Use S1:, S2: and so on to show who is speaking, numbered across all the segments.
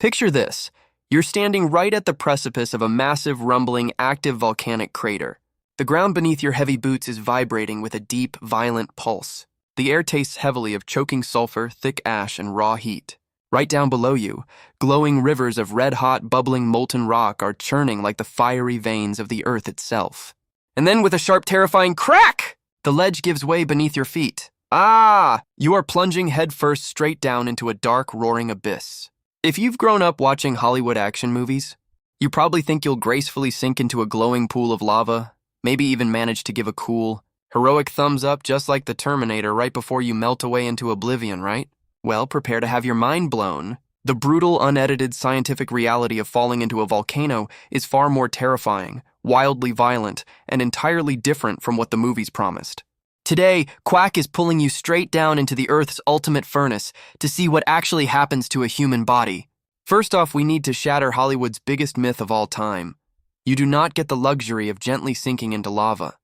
S1: Picture this. You're standing right at the precipice of a massive, rumbling, active volcanic crater. The ground beneath your heavy boots is vibrating with a deep, violent pulse. The air tastes heavily of choking sulfur, thick ash, and raw heat. Right down below you, glowing rivers of red-hot, bubbling molten rock are churning like the fiery veins of the earth itself. And then with a sharp, terrifying crack, the ledge gives way beneath your feet. You are plunging headfirst straight down into a dark, roaring abyss. If you've grown up watching Hollywood action movies, you probably think you'll gracefully sink into a glowing pool of lava, maybe even manage to give a cool, heroic thumbs up just like the Terminator right before you melt away into oblivion, right? Well, prepare to have your mind blown. The brutal, unedited scientific reality of falling into a volcano is far more terrifying, wildly violent, and entirely different from what the movies promised. Today, Quack is pulling you straight down into the Earth's ultimate furnace to see what actually happens to a human body. First off, we need to shatter Hollywood's biggest myth of all time. You do not get the luxury of gently sinking into lava.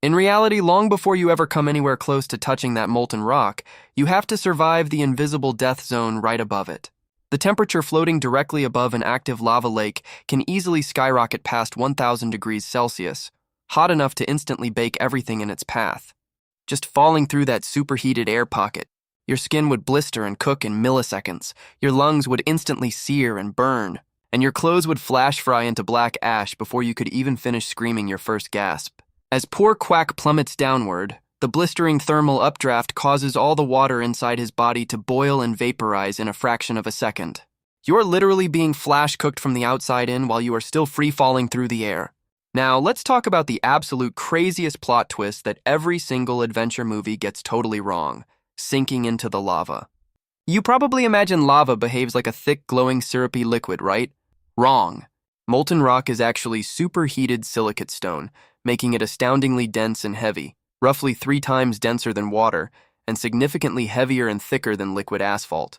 S1: In reality, long before you ever come anywhere close to touching that molten rock, you have to survive the invisible death zone right above it. The temperature floating directly above an active lava lake can easily skyrocket past 1,000 degrees Celsius, hot enough to instantly bake everything in its path. Just falling through that superheated air pocket, your skin would blister and cook in milliseconds, your lungs would instantly sear and burn, and your clothes would flash fry into black ash before you could even finish screaming your first gasp. As poor Quack plummets downward, the blistering thermal updraft causes all the water inside his body to boil and vaporize in a fraction of a second. You're literally being flash-cooked from the outside in while you are still free-falling through the air. Now, let's talk about the absolute craziest plot twist that every single adventure movie gets totally wrong: sinking into the lava. You probably imagine lava behaves like a thick, glowing, syrupy liquid, right? Wrong. Molten rock is actually superheated silicate stone, making it astoundingly dense and heavy, roughly 3 times denser than water, and significantly heavier and thicker than liquid asphalt.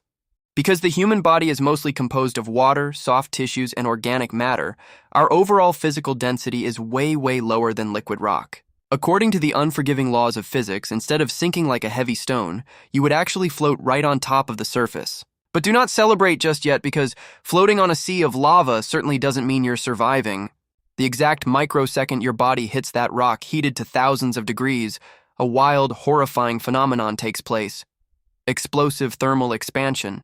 S1: Because the human body is mostly composed of water, soft tissues, and organic matter, our overall physical density is way, way lower than liquid rock. According to the unforgiving laws of physics, instead of sinking like a heavy stone, you would actually float right on top of the surface. But do not celebrate just yet, because floating on a sea of lava certainly doesn't mean you're surviving. The exact microsecond your body hits that rock heated to thousands of degrees, a wild, horrifying phenomenon takes place: explosive thermal expansion.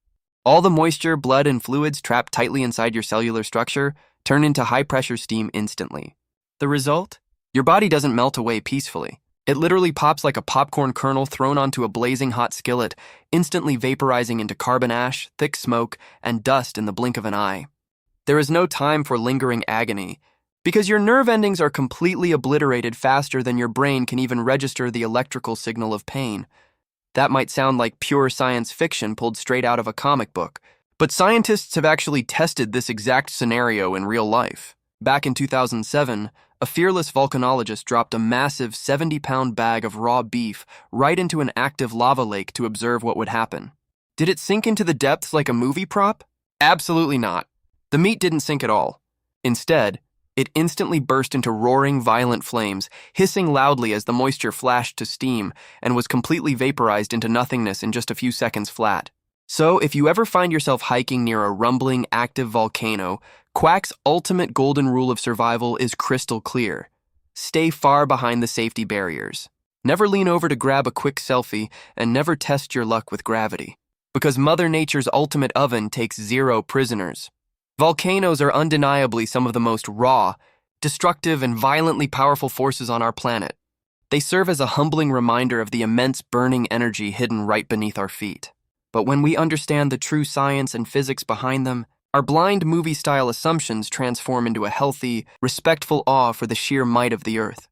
S1: All the moisture, blood, and fluids trapped tightly inside your cellular structure turn into high-pressure steam instantly. The result? Your body doesn't melt away peacefully. It literally pops like a popcorn kernel thrown onto a blazing hot skillet, instantly vaporizing into carbon ash, thick smoke, and dust in the blink of an eye. There is no time for lingering agony, because your nerve endings are completely obliterated faster than your brain can even register the electrical signal of pain. That might sound like pure science fiction pulled straight out of a comic book, but scientists have actually tested this exact scenario in real life. Back in 2007, a fearless volcanologist dropped a massive 70-pound bag of raw beef right into an active lava lake to observe what would happen. Did it sink into the depths like a movie prop? Absolutely not. The meat didn't sink at all. Instead, it instantly burst into roaring, violent flames, hissing loudly as the moisture flashed to steam, and was completely vaporized into nothingness in just a few seconds flat. So, if you ever find yourself hiking near a rumbling, active volcano, Quack's ultimate golden rule of survival is crystal clear: stay far behind the safety barriers. Never lean over to grab a quick selfie, and never test your luck with gravity. Because Mother Nature's ultimate oven takes 0 prisoners. Volcanoes are undeniably some of the most raw, destructive, and violently powerful forces on our planet. They serve as a humbling reminder of the immense burning energy hidden right beneath our feet. But when we understand the true science and physics behind them, our blind movie-style assumptions transform into a healthy, respectful awe for the sheer might of the Earth.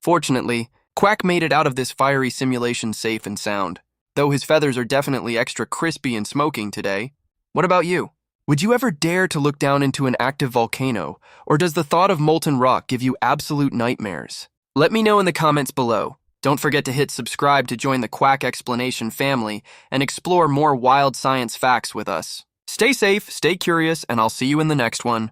S1: Fortunately, Quack made it out of this fiery simulation safe and sound, though his feathers are definitely extra crispy and smoking today. What about you? Would you ever dare to look down into an active volcano, or does the thought of molten rock give you absolute nightmares? Let me know in the comments below. Don't forget to hit subscribe to join the Quack Explanation family and explore more wild science facts with us. Stay safe, stay curious, and I'll see you in the next one.